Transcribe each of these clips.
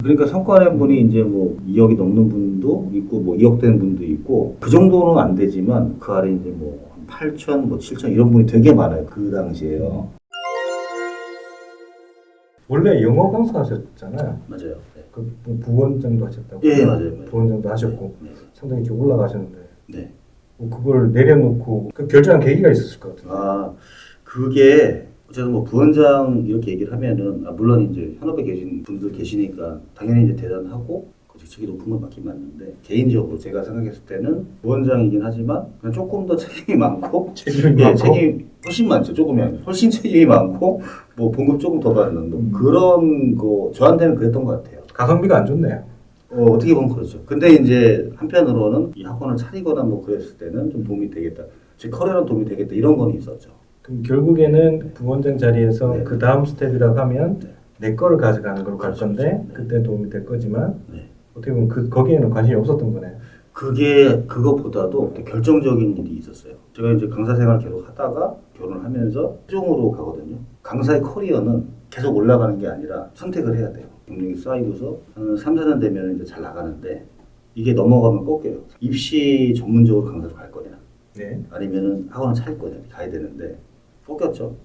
그러니까 성과 낸 분이 이제 뭐 2억이 넘는 분도 있고 뭐 2억 되는 분도 있고 그 정도는 안 되지만 그 아래 이제 뭐 8천, 뭐 7천 이런 분이 되게 많아요. 그 당시에요. 원래 영어 강사 하셨잖아요. 맞아요. 네. 그 부원장도 하셨다고. 예, 맞아요. 부원장도 하셨고 네. 상당히 이렇게 올라가셨는데 네. 뭐 그걸 내려놓고 그 결정한 계기가 있었을 것 같은데. 아, 그게 어쨌든 뭐 부원장 이렇게 얘기를 하면은 물론 이제 현업에 계신 분들 계시니까 당연히 이제 대단하고 그 직책이 높은 건 맞긴 맞는데 개인적으로 제가 생각했을 때는 부원장이긴 하지만 그냥 조금 더 책임이 많고 책임이 예, 많고 책임이 훨씬 많죠. 조금이 아니라 훨씬 책임이 많고 뭐 봉급 조금 더 받는 뭐 그런 거 저한테는 그랬던 것 같아요. 가성비가 안 좋네요. 어떻게 보면 그렇죠. 근데 이제 한편으로는 이 학원을 차리거나 뭐 그랬을 때는 좀 도움이 되겠다. 제 커리어는 도움이 되겠다. 이런 건 있었죠. 그럼 결국에는 부원장 자리에서 네. 그 다음 스텝이라고 하면 네. 내 거를 가져가는 걸로 갈 그렇죠, 건데 그렇죠. 그때 도움이 될 거지만 네. 어떻게 보면 거기에는 관심이 없었던 거네요. 그게 그것보다도 또 결정적인 일이 있었어요. 제가 이제 강사 생활 계속 하다가 결혼을 하면서 최종으로 가거든요. 강사의 커리어는 계속 올라가는 게 아니라 선택을 해야 돼요. 경력이 쌓이고서 한 3, 4년 되면 이제 잘 나가는데 이게 넘어가면 꺾여요. 입시 전문적으로 강사로 갈 거냐 네. 아니면은 학원을 차릴 거냐 가야 되는데 꺾였죠.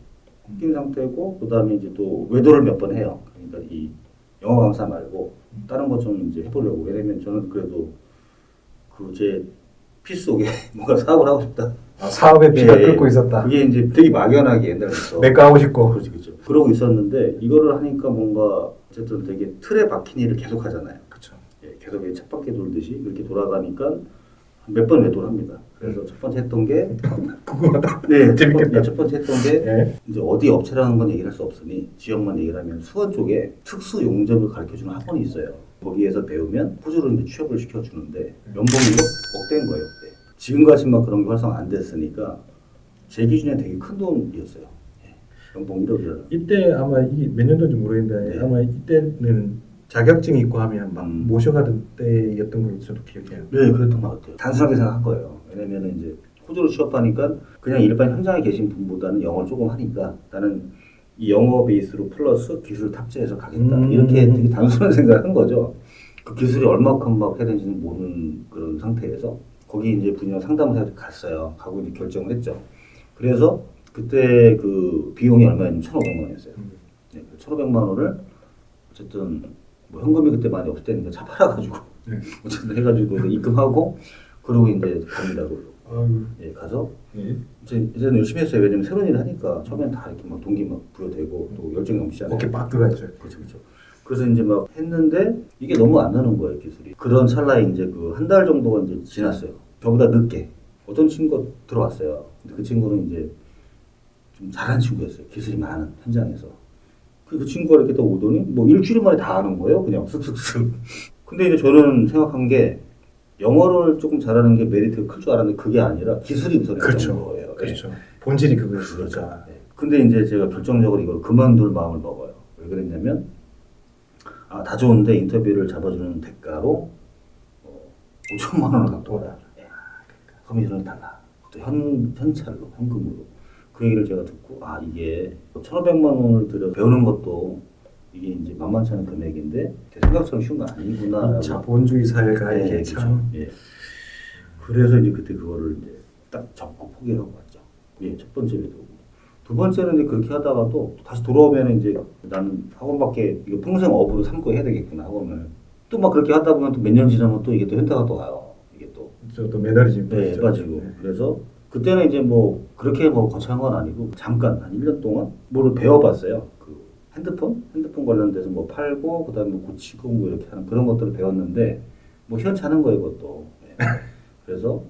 꺾인 상태고 그다음에 이제 또 외도를 몇 번 해요. 그러니까 이 영어 강사 말고 다른 거 좀 이제 해보려고. 왜냐면 저는 그래도 그 제 피 속에 뭔가 사업을 하고 싶다. 사업의 피가 예, 끓고 있었다. 그게 이제 되게 막연하게 옛날부터 내가 하고 싶고. 그렇죠, 그렇죠. 그러고 있었는데 이거를 하니까 뭔가 어쨌든 되게 틀에 박힌 일을 계속 하잖아요. 그렇죠. 예, 계속 쳇바퀴 돌듯이 이렇게 돌아가니까 몇 번 외도를 합니다. 그래서 첫 번째 했던 게 궁금하다. 네, 재밌겠다. 첫 번째 했던 게 예. 이제 어디 업체라는 건 얘기를 할 수 없으니 지역만 얘기를 하면 수원 쪽에 특수 용접을 가르쳐주는 학원이 있어요. 거기에서 배우면 호주로 이제 취업을 시켜주는데 연봉이 1억대인 거예요. 그때. 지금같이 막 그런 게 활성화 안 됐으니까 제 기준에 되게 큰 돈이었어요. 예. 연봉 1억이라는. 이때 아마 이게 몇 년도인지 모르겠는데 네. 아마 이때는 자격증 있고 하면 막 모셔가던 때였던 걸로 저도 기억해요. 네, 그랬던 것 같아요. 단순하게 생각한 거예요. 왜냐면 이제 호주로 취업하니까 그냥 일반 현장에 계신 분보다는 영어를 조금 하니까 나는 이 영어 베이스로 플러스 기술 탑재해서 가겠다. 이렇게 되게 단순한 생각을 한 거죠. 그 기술이 얼마큼 막 해야 되는지는 모르는 그런 상태에서 거기 이제 분이랑 상담을 해서 갔어요. 가고 이제 결정을 했죠. 그래서 그때 그 비용이 얼마였냐면 1,500만 원이었어요. 네, 1,500만 원을 어쨌든 뭐 현금이 그때 많이 없을 때니까 차 팔아가지고 네. 어쨌든 해가지고 입금하고 그러고 이제 갑니다. 아유. 예, 가서 예. 이제는 열심히 했어요. 왜냐면 새로운 일을 하니까 처음엔 다 이렇게 막 동기 막 부여되고 또 열정이 넘치잖아요. 어깨 빡 들어가죠. 그렇죠, 그렇죠. 그래서 이제 막 했는데 이게 너무 안 나는 거예요, 기술이. 그런 찰나에 이제 그 한 달 정도가 이제 지났어요. 저보다 늦게 어떤 친구가 들어왔어요. 근데 그 친구는 이제 좀 잘하는 친구였어요. 기술이 많은 현장에서. 그 친구가 이렇게 또 오더니 뭐 일주일 만에 다 하는 거예요. 그냥 쓱쓱쓱. 근데 이제 저는 생각한 게 영어를 조금 잘하는 게 메리트가 클 줄 알았는데 그게 아니라 기술이 우선이었던 그렇죠. 거예요. 그렇죠. 본질이 그렇죠. 그거였으니까. 네. 근데 이제 제가 결정적으로 이걸 그만둘 마음을 먹어요. 왜 그랬냐면 다 좋은데 인터뷰를 잡아주는 대가로 5천만 원을 갖고 오라. 커미션을 달라. 또 현찰로, 현금으로. 그 얘기를 제가 듣고 이게 1,500만 원을 들여 배우는 것도 이게 이제 만만치 않은 금액인데 제 생각처럼 쉬운 건 아니구나. 자본주의 사회가 네, 이게 그렇죠. 참. 예. 그래서 이제 그때 그거를 이제 딱 접고 포기하고 왔죠. 예, 첫 번째 외도고. 두 번째는 이제 그렇게 하다가도 다시 돌아오면 이제 나는 학원밖에 이거 평생 업으로 삼고 해야 되겠구나 학원을. 또 막 그렇게 하다 보면 또 몇 년 지나면 또 이게 또 현타가 또 와요. 이게 또. 또 매달리지. 네, 빠지고. 그래서 그때는 이제 뭐 그렇게 뭐 거창한 건 아니고 잠깐 한 1년 동안 뭐를 배워봤어요. 그 핸드폰 관련돼서 뭐 팔고 그다음에 뭐 고치고 뭐 이렇게 하는 그런 것들을 배웠는데 뭐 희한찮은 거예요, 그것도. 네. 그래서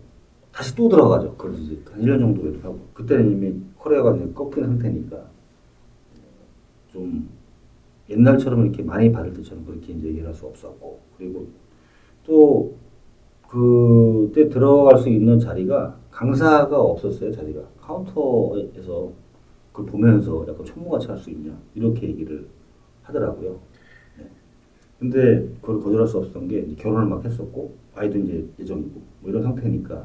다시 또 들어가죠. 그래서 이제 한 1년 정도 하고 그때는 이미 커리어가 이제 꺾인 상태니까 좀 옛날처럼 이렇게 많이 받을 때처럼 그렇게 이제 얘기를 할 수 없었고 그리고 또 그때 들어갈 수 있는 자리가 강사가 없었어요. 자리가 카운터에서 그걸 보면서 약간 총무같이 할 수 있냐 이렇게 얘기를 하더라고요. 네. 근데 그걸 거절할 수 없었던 게 이제 결혼을 막 했었고 아이도 이제 예정이고 뭐 이런 상태니까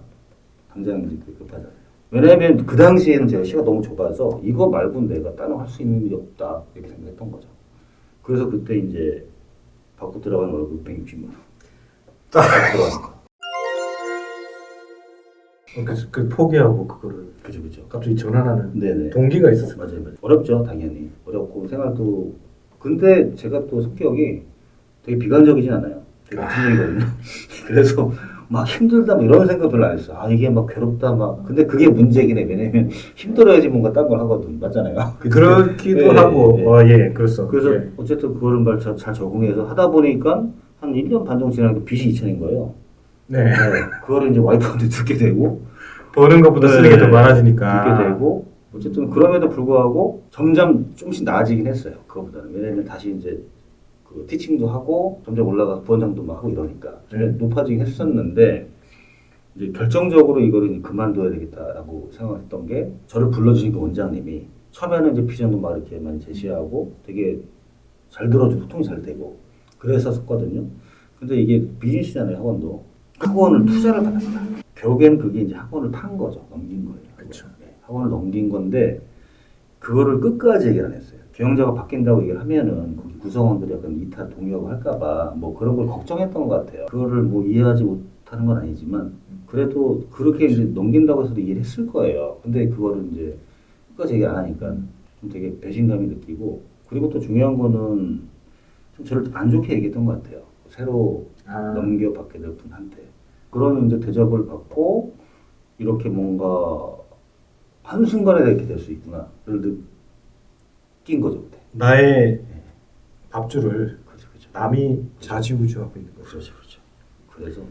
당장 이제 급하잖아요. 왜냐하면 그 당시에는 제가 시가 너무 좁아서 이거 말고 내가 다른 거 할 수 있는 게 없다 이렇게 생각했던 거죠. 그래서 그때 이제 받고 들어간 월급 160만 원. 딱 들어가니까. 그 포기하고 그거를 그죠, 그죠. 갑자기 전환하는 네네. 동기가 있었어요. 맞아요, 맞아요. 어렵죠, 당연히. 어렵고 생활도. 근데 제가 또 성격이 되게 비관적이진 않아요. 되게 낙천적이거든요. 그래서 막 힘들다 뭐 이런 생각 별로 안 했어. 아 이게 막 괴롭다 막. 근데 그게 문제긴 해. 왜냐면 힘들어야지 뭔가 딴 걸 하거든. 맞잖아요. 그렇기도 예, 하고, 예, 예. 그래서 그래서 예. 어쨌든 그거를 잘 적응해서 하다 보니까 한 1년 반 정도 지나니까 빚이 2천인 거예요. 네. 네. 그거를 이제 와이프한테 듣게 되고 버는 것보다 쓰는 게 더 네, 많아지니까. 듣게 되고 어쨌든 그럼에도 불구하고 점점 조금씩 나아지긴 했어요. 그거보다는. 왜냐면 다시 이제 그 티칭도 하고 점점 올라가서 부원장도 막 하고 이러니까 좀 높아지긴 했었는데 이제 결정적으로 이거를 이제 그만둬야 되겠다라고 생각했던 게 저를 불러주신 그 원장님이 처음에는 이제 비전도 막 이렇게 많이 제시하고 되게 잘 들어주고 소통이 잘 되고 그랬었거든요. 근데 이게 비즈니스잖아요, 학원도. 학원을 투자를 받았다. 결국엔 그게 이제 학원을 판 거죠. 넘긴 거예요. 그렇죠. 네, 학원을 넘긴 건데 그거를 끝까지 얘기를 안 했어요. 경영자가 바뀐다고 얘기를 하면은 거기 구성원들이 약간 이탈 동의하고 할까봐 뭐 그런 걸 걱정했던 것 같아요. 그거를 뭐 이해하지 못하는 건 아니지만 그래도 그렇게 이제 넘긴다고 해서도 이해를 했을 거예요. 근데 그거를 이제 끝까지 얘기 안 하니까 좀 되게 배신감이 느끼고 그리고 또 중요한 거는 좀 저를 안 좋게 얘기했던 것 같아요. 새로 넘겨받게 될 분한테. 그런 이제 대접을 받고 이렇게 뭔가 한순간에 이렇게 될 수 있구나. 를 느낀 거죠, 그때. 나의 네. 밥줄을 그렇죠, 그렇죠. 남이 좌지우지하고 있는 거죠. 그렇죠, 그렇죠. 그래서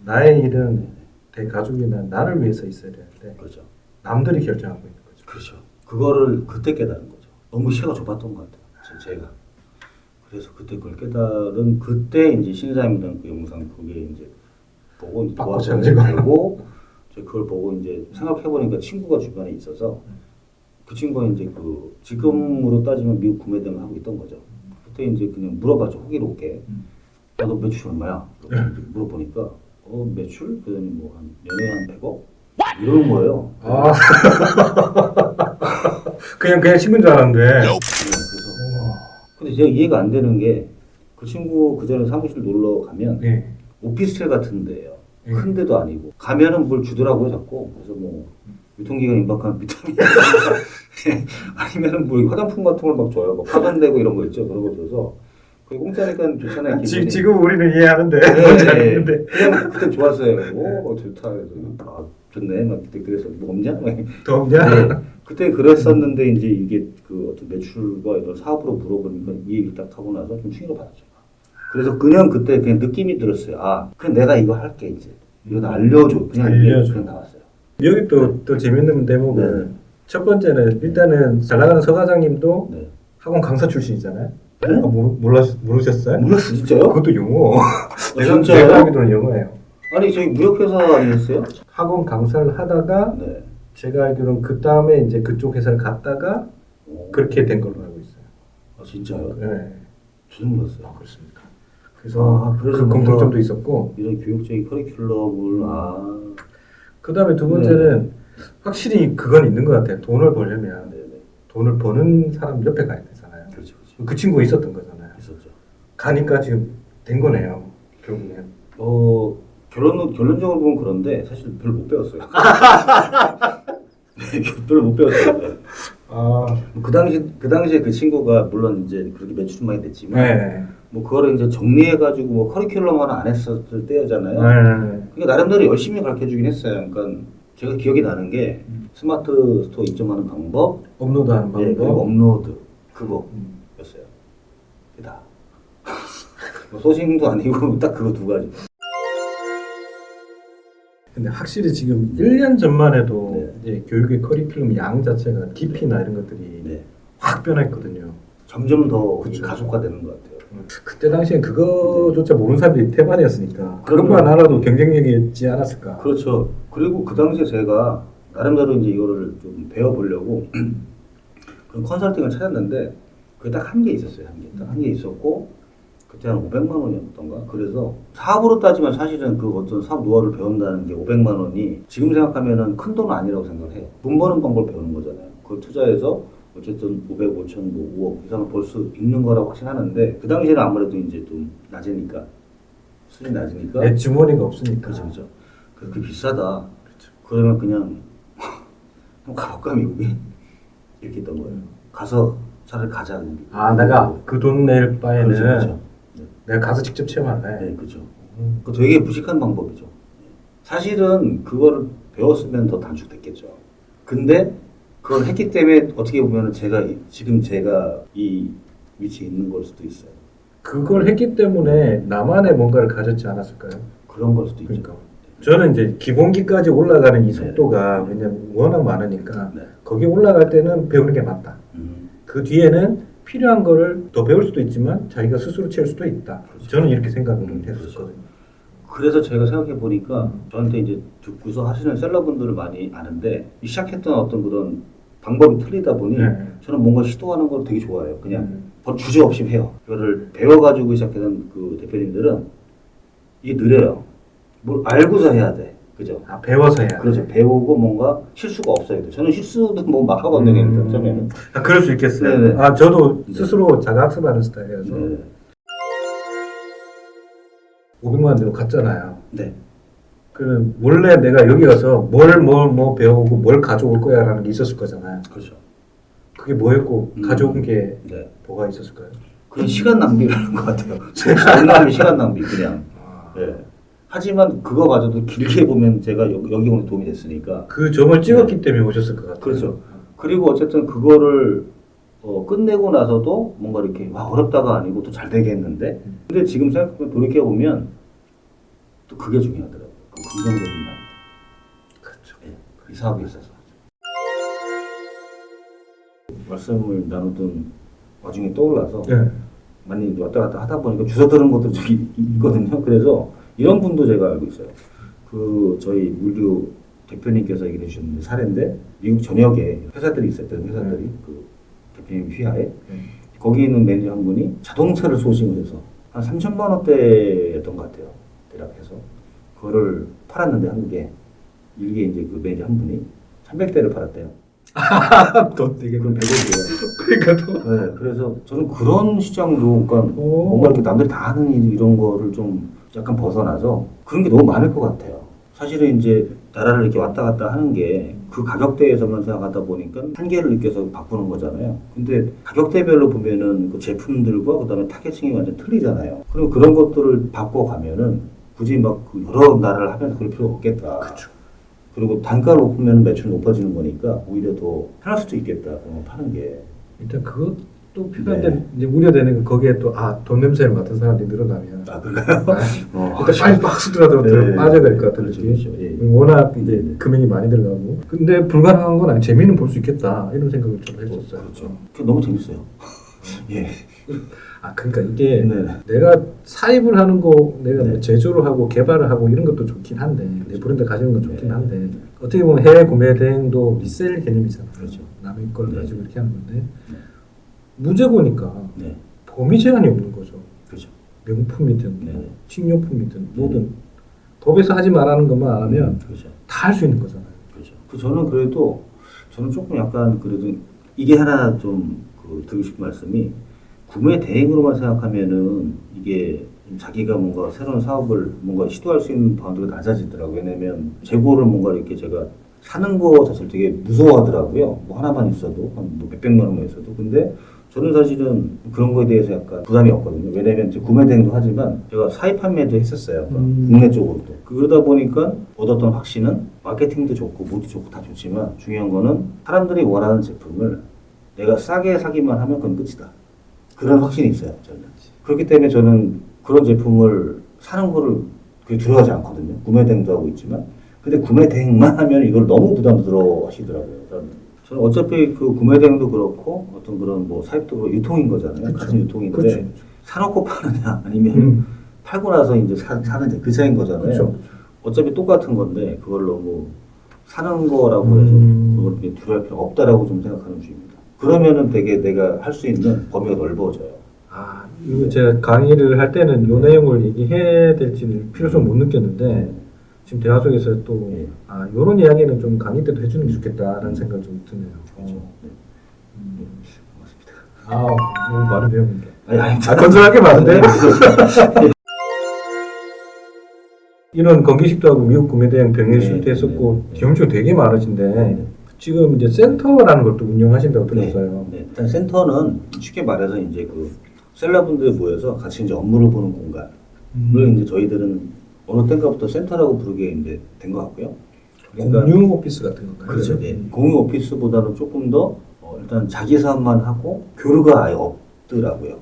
나의 일은 내 가족이나 나를 위해서 있어야 되는데 그렇죠. 남들이 결정하고 있는 거죠. 그렇죠. 그거를 그때 깨달은 거죠. 너무 시야가 좁았던 것 같아요. 제가. 그래서 그때 그걸 깨달은 그때 이제 신사임당 그 영상 그게 이제 보고 이제 도와서 되고 그걸 보고 이제 생각해 보니까 친구가 주변에 있어서 그 친구가 이제 그 지금으로 따지면 미국 구매대행을 하고 있던 거죠. 그때 이제 그냥 물어봤죠. 호기롭게. 야, 너 매출 얼마야? 이렇게 물어보니까 매출? 그랬더니 뭐 한 연에 한 100억? 이러는 거예요. 아. 그냥 친구인 줄 알았는데. 그래서 근데 제가 이해가 안 되는 게 그 친구 그 전에 사무실 놀러 가면 네. 오피스텔 같은 데예요. 큰 데도 아니고 가면은 뭘 주더라고요 자꾸. 그래서 뭐 유통기간 임박한 비타민 아니면은 뭐 화장품 같은 걸 막 줘요. 뭐 파손되고 이런 거 있죠. 그런 거 줘서 그게 공짜니까 좋잖아요. 기분이. 지금 우리는 이해하는데. 네. 그냥 그때 좋았어요. 오 좋다. 그래서 아 좋네. 막 그때 그래서 뭐 없냐? 더 없냐? 네. 그때 그랬었는데 이제 이게 그 어떤 매출과 이런 사업으로 물어보니까 이 얘기 딱 하고 나서 좀 충격을 받았죠. 그래서 그냥 그때 그냥 느낌이 들었어요. 아, 그냥 내가 이거 할게 이제. 이거 나 알려줘. 그냥 알려줘. 그냥 나왔어요. 여기 또 재밌는 대목은 네. 첫 번째는 일단은 잘 나가는 서 과장님도 네. 학원 강사 출신이잖아요. 네? 모르셨어요? 몰랐어 진짜요? 그것도 영어. 내가 진짜요? 알기로는 영어예요. 아니 저희 무역회사 아니었어요? 학원 강사를 하다가 네. 제가 알기로는 그 다음에 이제 그쪽 회사를 갔다가 그렇게 된 걸로 알고 있어요. 아 진짜요? 네. 저도 몰랐어요. 그렇습니까? 그래서 그래서 그 뭔가 공통점도 있었고 이런 교육적인 커리큘럼을 그 다음에 두 번째는 확실히 그건 있는 것 같아요. 돈을 벌려면 네네. 돈을 버는 사람 옆에 가야 되잖아요. 그렇죠, 그렇죠. 그 친구가 있었던 거잖아요. 있었죠. 가니까 지금 된 거네요. 결국엔. 결론적으로 보면 그런데 사실 별로 못 배웠어요. 네, 별로 못 배웠어요. 네. 그 당시에 그 친구가 물론 이제 그렇게 매출이 많이 됐지만 네. 뭐 그거를 이제 정리해가지고 뭐 커리큘럼 하나 안 했었을 때잖아요. 네. 그러니까 나름대로 열심히 가르쳐주긴 했어요. 그러니까 제가 기억이 나는 게 스마트 스토어 입점하는 방법, 업로드하는 방법. 네, 그리고 업로드 그거였어요. 다. 뭐 소싱도 아니고 딱 그거 두 가지. 근데 확실히 지금 1년 전만 해도 네. 이제 교육의 커리큘럼 양 자체가 깊이나 이런 것들이 네. 확 변했거든요. 점점 더 그쵸. 가속화되는 것 같아요. 그때 당시엔 그거조차 모르는 사람들이 태반이었으니까 그럼요. 그것만 알아도 경쟁력이지 않았을까. 그렇죠. 그리고 그 당시에 제가 나름대로 이제 이거를 좀 배워보려고 그런 컨설팅을 찾았는데 그게 딱 한 개 있었어요. 한 개 있었고 그때 한 500만 원이었던가. 그래서 사업으로 따지면 사실은 그 어떤 사업 노하우를 배운다는 게 500만 원이 지금 생각하면은 큰 돈은 아니라고 생각을 해요. 돈 버는 방법을 배우는 거잖아요. 그걸 투자해서 어쨌든 500, 5천, 뭐 5억 이상을 벌 수 있는 거라고 확신하는데 그 당시에는 아무래도 이제 좀 낮으니까 수준이 낮으니까 내 주머니가 없으니까. 그렇죠, 그렇죠. 그게 비싸다. 그러면 그냥 한번 가볼까 미국에 이렇게 했던 거예요. 가서 차라리 가자. 아, 내가 그 돈 낼 바에는 그렇죠, 그렇죠. 네. 내가 가서 직접 체험할래. 네, 그렇죠. 그 되게 무식한 방법이죠. 사실은 그거를 배웠으면 더 단축됐겠죠. 근데 그걸 했기 때문에 어떻게 보면 지금 제가 이 위치에 있는 걸 수도 있어요. 그걸 했기 때문에 나만의 뭔가를 가졌지 않았을까요? 그런 걸 수도 있죠. 그러니까 저는 이제 기본기까지 올라가는 이 네. 속도가 왜냐면 워낙 많으니까 네. 거기 올라갈 때는 배우는 게 맞다. 그 뒤에는 필요한 거를 더 배울 수도 있지만 자기가 스스로 채울 수도 있다. 그렇죠. 저는 이렇게 생각을 그렇죠. 했었거든요. 그래서 제가 생각해 보니까 저한테 이제 듣고서 하시는 셀러분들을 많이 아는데 시작했던 어떤 그런 방법이 틀리다 보니 네. 저는 뭔가 시도하는 걸 되게 좋아해요. 그냥 주저없이 해요. 이거를 배워가지고 시작했던 그 대표님들은 이게 느려요. 뭘 알고서 해야 돼. 그죠? 아, 배워서 해야 그렇죠. 돼. 배우고 뭔가 실수가 없어야 돼. 저는 실수도 뭐 막 하거든요. 처음에는. 아, 그럴 수 있겠어요. 네네. 아, 저도 스스로 자가학습하는 스타일이라서 네. 500만 원 내고 갔잖아요. 네. 그 원래 내가 여기 가서 뭐 배우고 뭘 가져올 거야라는 게 있었을 거잖아요. 그렇죠. 그게 뭐였고 가져온 게 네. 뭐가 있었을까요? 그냥 시간 낭비라는 것 같아요. 정말 시간 낭비 그냥. 네. 하지만 그거 가져도 길게 보면 제가 여기 오는 도움이 됐으니까. 그 점을 찍었기 때문에 오셨을 것 같아요. 그렇죠. 그리고 어쨌든 그거를 끝내고 나서도 뭔가 이렇게 와 어렵다가 아니고 또 잘 되겠는데. 근데 지금 생각해 돌이켜 보면 또 그게 중요하더라고요. 그 긍정적인 마인드. 그렇죠. 네. 이 사업에 있어서. 말씀을 나누던 와중에 떠올라서 네. 많이 왔다 갔다 하다 보니까 주워 들은 것도 저기 있거든요. 그래서 이런 분도 제가 알고 있어요. 그 저희 물류 대표님께서 얘기해 주신 사례인데 미국 전역에 회사들이 있었던 회사들이 그 대표님 휘하에 거기 있는 매니저 한 분이 자동차를 소싱을 해서 한 3천만 원대였던 것 같아요. 대략해서 그거를 팔았는데 한국에 이게 이제 그 매니저 한 분이 300대를 팔았대요. 돈 되게 그럼 100억이에요. 그러니까 또 네, 그래서 저는 그런 시장도 그러니까 뭔가 이렇게 남들이 다 하는 일 이런 거를 좀 약간 벗어나서 그런 게 너무 많을 것 같아요. 사실은 이제 나라를 이렇게 왔다 갔다 하는 게 그 가격대에서만 생각하다 보니까 한계를 느껴서 바꾸는 거잖아요. 근데 가격대별로 보면은 그 제품들과 그다음에 타겟층이 완전 틀리잖아요. 그럼 그런 것들을 바꿔가면은 굳이 막 그 여러 나라를 하면서 그럴 필요 없겠다. 그렇죠. 그리고 단가를 높으면 매출이 높아지는 거니까 오히려 더 편할 수도 있겠다. 그런 거 파는 게. 일단 그것도 필요한데 이제 우려되는 건 거기에 또 돈 냄새를 맡은 사람들이 늘어나면 아, 그런가요? 일단 빨리 박수 들어도 네. 빠져야 될 것 같은 그렇죠, 느낌. 그렇죠. 예. 워낙 이제 네. 금액이 많이 들어가고 근데 불가능한 건 아니 재미는 볼 수 있겠다 이런 생각을 좀 했었어요. 그렇죠. 그게 너무 재밌어요. 예. 아 그러니까 이게 네. 내가 사입을 하는 거 내가 네. 뭐 제조를 하고 개발을 하고 이런 것도 좋긴 한데 내 브랜드 가지는 건 좋긴 네. 한데 어떻게 보면 해외 구매 대행도 리셀 개념이잖아요. 그렇죠. 남의 걸 네. 가지고 이렇게 하는 건데 네. 무재고니까 네. 범위 제한이 없는 거죠. 그렇죠. 명품이든 네. 뭐 식료품이든 뭐든 법에서 하지 말라는 것만 안 하면 그렇죠. 다 할 수 있는 거잖아요. 그렇죠. 저는 그래도 저는 조금 약간 그래도 이게 하나 좀 드리고 싶은 말씀이 구매 대행으로만 생각하면은 이게 자기가 뭔가 새로운 사업을 뭔가 시도할 수 있는 바운드가 낮아지더라고요. 왜냐면 재고를 뭔가 이렇게 제가 사는 거 자체를 되게 무서워하더라고요. 뭐 하나만 있어도 뭐 몇백만 원만 있어도. 근데 저는 사실은 그런 거에 대해서 약간 부담이 없거든요. 왜냐면 이제 구매 대행도 하지만 제가 사입 판매도 했었어요. 국내 쪽으로도. 그러다 보니까 얻었던 확신은 마케팅도 좋고 모두 좋고 다 좋지만 중요한 거는 사람들이 원하는 제품을 내가 싸게 사기만 하면 그건 끝이다. 그런 확신이 있어요. 저는. 그렇기 때문에 저는 그런 제품을 사는 거를 그게 두려워하지 않거든요. 구매 대행도 하고 있지만. 근데 구매 대행만 하면 이걸 너무 부담스러워 하시더라고요. 저는 어차피 그 구매 대행도 그렇고 어떤 그런 뭐 사입도 그렇고 유통인 거잖아요. 그렇죠. 같은 유통인데 그렇죠. 사놓고 파느냐 아니면 팔고 나서 이제 사느냐 그 차이인 거잖아요. 그렇죠. 어차피 똑같은 건데 그걸 너무 사는 거라고 해서 그걸 이제 두려워할 필요가 없다라고 좀 생각하는 주의입니다. 그러면은 되게 내가 할 수 있는 범위가 넓어져요. 아, 이거 제가 강의를 할 때는 이 내용을 얘기해야 될지는 필요성 못 느꼈는데 지금 대화 속에서 또 예. 이런 이야기는 좀 강의 때도 해주는 게 좋겠다라는 생각이 좀 드네요. 그렇죠. 네. 반갑습니다. 너무 많은 배우는데. 아니, 건설하게 많은데? 네. 이런 건기식도 하고 미국 구매 대행 병행수도 네, 했었고 네. 경험치가 되게 많으신데 네. 지금 이제 센터라는 걸 또 운영하신다고 들었어요. 네. 일단 센터는 쉽게 말해서 이제 그 셀러분들이 모여서 같이 이제 업무를 보는 공간을 이제 저희들은 어느 때인가부터 센터라고 부르게 이제 된 것 같고요. 공유 오피스 같은 건가요? 그렇죠. 네. 공유 오피스보다는 조금 더 일단 자기 사업만 하고 교류가 아예 없더라고요.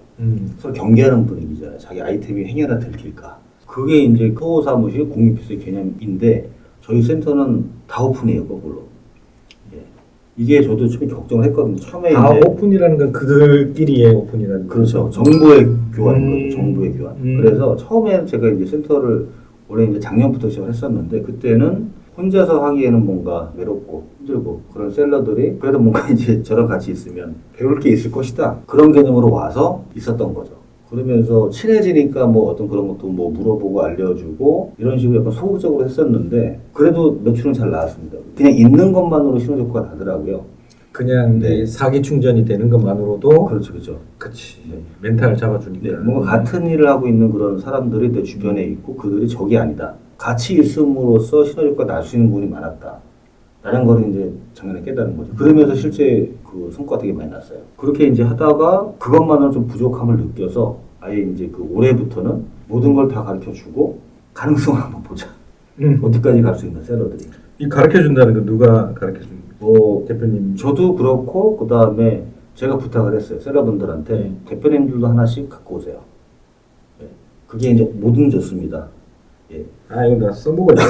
서로 경계하는 분위기잖아요. 자기 아이템이 행여나 들킬까. 그게 이제 코어 사무실 공유 오피스의 개념인데 저희 센터는 다 오픈이에요, 거꾸로. 예. 이게 저도 처음에 걱정을 했거든요. 처음에 다 이제 오픈이라는 건 그들끼리의 오픈이라는 그렇죠. 거죠. 정보의 교환인 거죠. 정보의 교환. 음. 그래서 처음에 제가 이제 센터를 올해 이제 작년부터 시작을 했었는데 그때는 혼자서 하기에는 뭔가 외롭고 힘들고 그런 셀러들이 그래도 뭔가 이제 저랑 같이 있으면 배울 게 있을 것이다. 그런 개념으로 와서 있었던 거죠. 그러면서 친해지니까 뭐 어떤 그런 것도 뭐 물어보고 알려주고 이런 식으로 약간 소극적으로 했었는데 그래도 매출은 잘 나왔습니다. 그냥 있는 것만으로 신호 효과가 나더라고요. 그냥 네. 이 사기 충전이 되는 것만으로도 그렇죠, 그렇죠. 그치 네. 멘탈을 잡아주니까. 네, 뭔가 같은 일을 하고 있는 그런 사람들이 내 주변에 있고 그들이 적이 아니다. 같이 있음으로써 시너지가 날 수 있는 부분이 많았다. 라는 거를 이제 작년에 깨달은 거죠. 그러면서 실제 그 성과가 되게 많이 났어요. 그렇게 이제 하다가 그것만으로 좀 부족함을 느껴서 아예 이제 그 올해부터는 모든 걸 다 가르쳐 주고 가능성을 한번 보자. 어디까지 갈 수 있나, 셀러들이. 이 가르쳐 준다는 건 누가 가르쳐 줍니까? 대표님. 저도 그렇고 그 다음에 제가 부탁을 했어요. 셀러분들한테 대표님들도 하나씩 갖고 오세요. 예. 그게 이제 모든 졌습니다. 예. 이거 나 써먹어야 돼.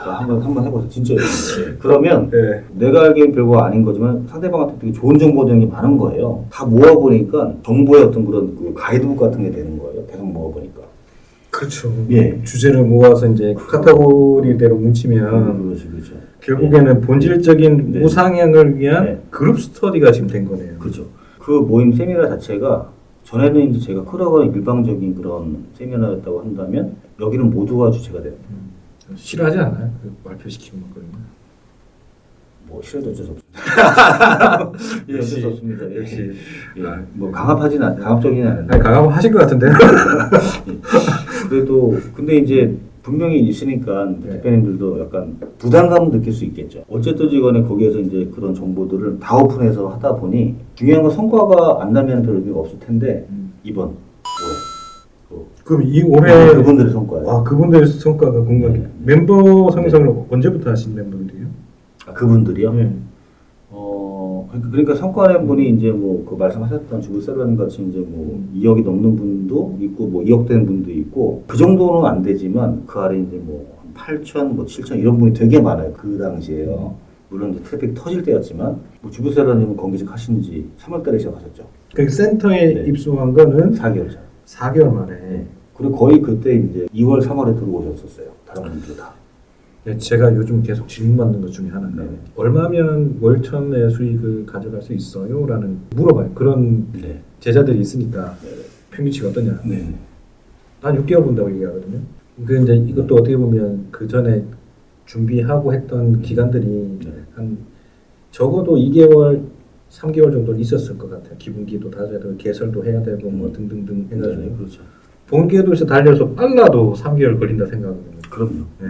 한번 해보세요. 진짜 예. 그러면 네. 내가 알기엔 별거 아닌 거지만 상대방한테 되게 좋은 정보 등이 많은 거예요. 다 모아보니까 정보의 어떤 그런 그 가이드북 같은 게 되는 거예요. 계속 모아보니까. 그렇죠. 예. 주제를 모아서 이제 카테고리대로 뭉치면 그렇죠. 결국에는 본질적인 네. 우상향을 위한 네. 그룹 스터디가 지금 된 거네요. 그렇죠. 그 모임 세미나 자체가 전에는 이제 제가 끌어가는 일방적인 그런 세미나였다고 한다면 여기는 모두가 주체가 돼요. 싫어하지 않아요? 발표시키고 막 그런 거. 뭐 싫어도 어쩔 수 없습니다. 예, 어쩔 수 없습니다. 예. 역시. 예. 뭐 강압적이진 않은데. 아니 강하고 하실 것 같은데. 그래도 근데 이제 분명히 있으니까 네. 대표님들도 약간 부담감을 느낄 수 있겠죠. 어쨌든 간에 거기에서 이제 그런 정보들을 다 오픈해서 하다 보니 중요한 건 성과가 안 나면 별 의미가 없을 텐데 이번 올해 그럼 이 올해 그분들의 성과예요. 와 그분들의 성과가 궁금해. 네. 멤버 상승을 언제부터 하신 멤버들이에요? 그분들이요? 네. 그러니까 성과낸 분이 이제 뭐 그 말씀하셨던 주부셀러님 같이 이제 뭐 2억이 넘는 분도 있고 뭐 2억 되는 분도 있고 그 정도는 안 되지만 그 아래 이제 뭐 8천 뭐 7천 이런 분이 되게 많아요. 그 당시에요. 물론 이제 트래픽 터질 때였지만 뭐 주부셀러님은 건기직 하신 지 3월달에 시작하셨죠. 그 센터에 네. 입소한 거는 4개월 전. 4개월 만에. 네. 그리고 거의 그때 이제 2월 3월에 들어오셨었어요. 다른 분들 다. 네, 제가 요즘 계속 질문받는 것 중에 하나가 네. 얼마면 월천의 수익을 가져갈 수 있어요? 라는 물어봐요. 그런 네. 제자들이 있으니까 네. 평균치가 어떠냐? 네. 난 6개월 본다고 얘기하거든요. 그 이제 이것도 어떻게 보면 그 전에 준비하고 했던 기간들이 네. 한 적어도 2개월, 3개월 정도 있었을 것 같아요. 기분기도 다져야 되고 개설도 해야 되고 뭐 등등등 해가지고 네, 그렇죠. 본계도에서 달려서 빨라도 3개월 걸린다 생각하거든요. 그럼요. 네.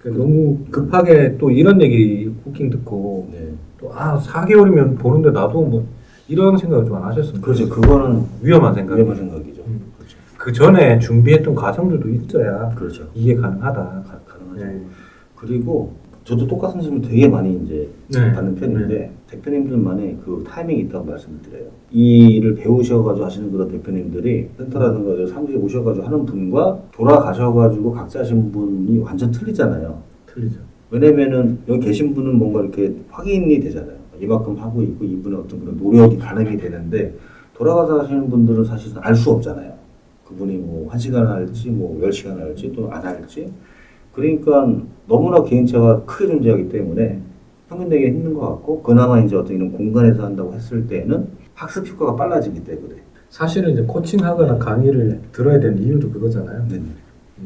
너무 급하게 또 이런 얘기 후킹 듣고 네. 또 4개월이면 보는데 나도 뭐 이런 생각을 좀 안 하셨으면 그렇죠. 좋겠어요. 그거는 위험한 생각. 위험한 생각이죠. 그렇죠. 그 전에 준비했던 과정들도 있어야 그렇죠. 이게 가능하다. 가능하죠. 네. 그리고 저도 똑같은 질문 되게 많이 이제 네. 받는 편인데 대표님들만의 그 타이밍이 있다고 말씀을 드려요. 이 일을 배우셔가지고 하시는 그런 대표님들이 센터라든가 사무실에 오셔가지고 하는 분과 돌아가셔가지고 각자 하신 분이 완전 틀리잖아요. 틀리죠. 왜냐면은 여기 계신 분은 뭔가 이렇게 확인이 되잖아요. 이만큼 하고 있고 이분의 어떤 그런 노력이 가늠이 되는데 돌아가서 하시는 분들은 사실 알 수 없잖아요. 그분이 뭐 1시간 할지 뭐 10시간 할지 또 안 할지. 그러니까 너무나 개인차가 크게 존재하기 때문에 평균 내기 힘든 것 같고 그나마 이제 어떤 이런 공간에서 한다고 했을 때는 학습 효과가 빨라지기 때문에. 사실은 이제 코칭하거나 강의를 들어야 되는 이유도 그거잖아요. 네.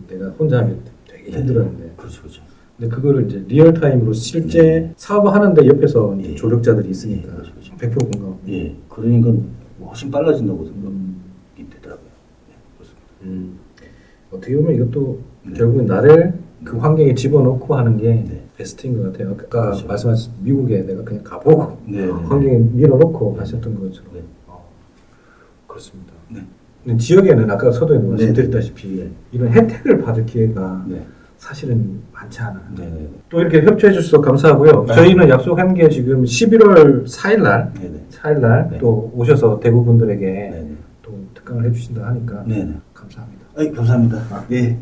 내가 혼자 하면 되게 힘들었는데. 그렇죠, 그렇죠. 근데 그거를 이제 리얼타임으로 실제 사업을 하는데 옆에서 이제 조력자들이 있으니까 그렇죠, 그렇죠. 100% 공감. 예, 그러니까 훨씬 빨라진다고 생각이 되더라고요. 네, 그렇습니다. 어떻게 보면 이것도 네. 결국은 나를 그 환경에 집어넣고 하는 게 네. 베스트인 것 같아요. 아까 그렇죠. 말씀하신 미국에 내가 그냥 가보고 네, 네, 환경에 밀어넣고 하셨던 것처럼. 네. 그렇습니다. 네. 근데 지역에는 아까 서두에도 네. 말씀드렸다시피 네. 이런 혜택을 받을 기회가 네. 사실은 많지 않아요. 네, 네, 또 이렇게 협조해 주셔서 감사하고요. 네. 저희는 약속한 게 지금 11월 4일 날, 네, 네. 4일 날 네. 또 오셔서 대구 분들에게 네, 네. 또 특강을 해주신다 하니까 네, 네. 감사합니다. 감사합니다. 예.